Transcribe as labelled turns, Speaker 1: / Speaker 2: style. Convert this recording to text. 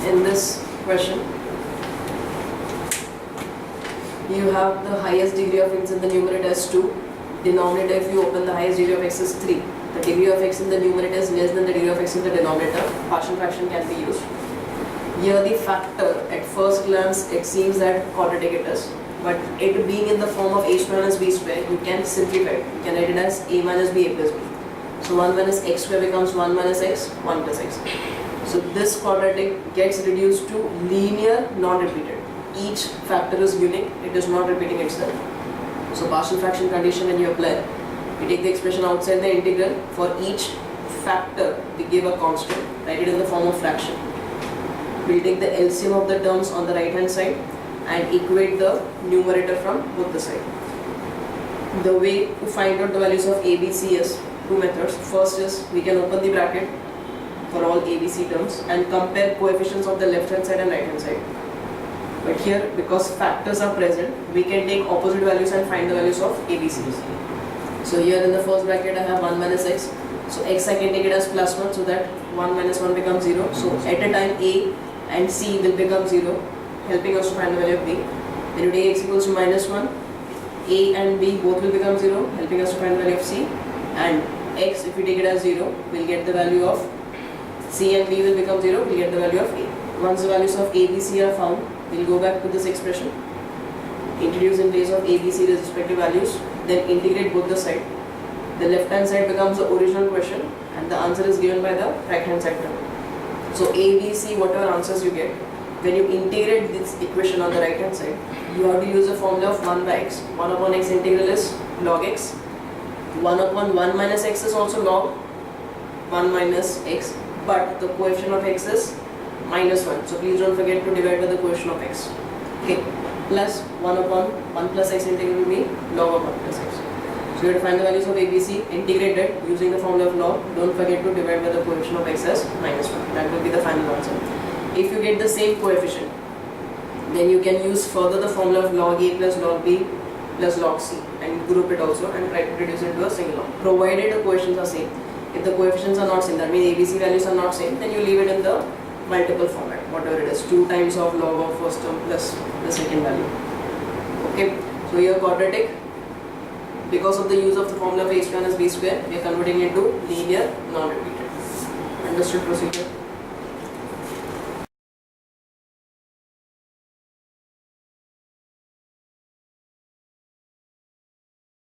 Speaker 1: in this question, you have the highest degree of x in the numerator as 2. Denominator, if you open, the highest degree of x is 3. The degree of x in the numerator is less than the degree of x in the denominator. Partial fraction can be used. Here the factor, at first glance, it seems that quadratic it is. But it being in the form of h minus b square, you can simplify it. You can write it as a minus b, a plus b. So 1 minus x square becomes 1 minus x, 1 plus x. So this quadratic gets reduced to linear, non-repeated. Each factor is unique, it is not repeating itself. So partial fraction condition, when you apply, we take the expression outside the integral. For each factor, we give a constant, write it in the form of fraction. We'll take the LCM of the terms on the right hand side and equate the numerator from both the sides. The way to find out the values of A, B, C is two methods. First is we can open the bracket for all A, B, C terms and compare coefficients of the left hand side and right hand side. But here, because factors are present, we can take opposite values and find the values of A, B, C. So here in the first bracket I have 1 minus x. So x I can take it as plus 1, so that 1 minus 1 becomes 0. So at a time A and C will become 0, helping us to find the value of B. Then you take x equals to minus 1. A and B both will become 0, helping us to find the value of C. And x, if we take it as 0, we'll get the value of C, and B will become 0, we'll get the value of A. Once the values of A, B, C are found, we'll go back to this expression, introduce in place of A, B, C the respective values, then integrate both the sides. The left hand side becomes the original question and the answer is given by the right hand side term. So A, B, C, whatever answers you get, when you integrate this equation on the right hand side, you have to use the formula of 1 by x. 1 upon x integral is log x. 1 upon 1 minus x is also log 1 minus x, but the coefficient of x is minus 1. So please don't forget to divide by the coefficient of x. Okay. Plus 1 upon 1 plus x integral will be log of 1 plus x. So you have to find the values of A, B, C, integrate it using the formula of log. Don't forget to divide by the coefficient of x as minus 1. That will be the final answer. If you get the same coefficient, then you can use further the formula of log A plus log B plus log C and group it also and try to reduce it to a single log, provided the coefficients are same. If the coefficients are not same, that means A, B, C values are not same, then you leave it in the multiple format, whatever it is, 2 times of log of first term plus the second value. Okay, so here quadratic, because of the use of the formula of a square minus b square, we are converting it to linear, non-repeated. Understood procedure?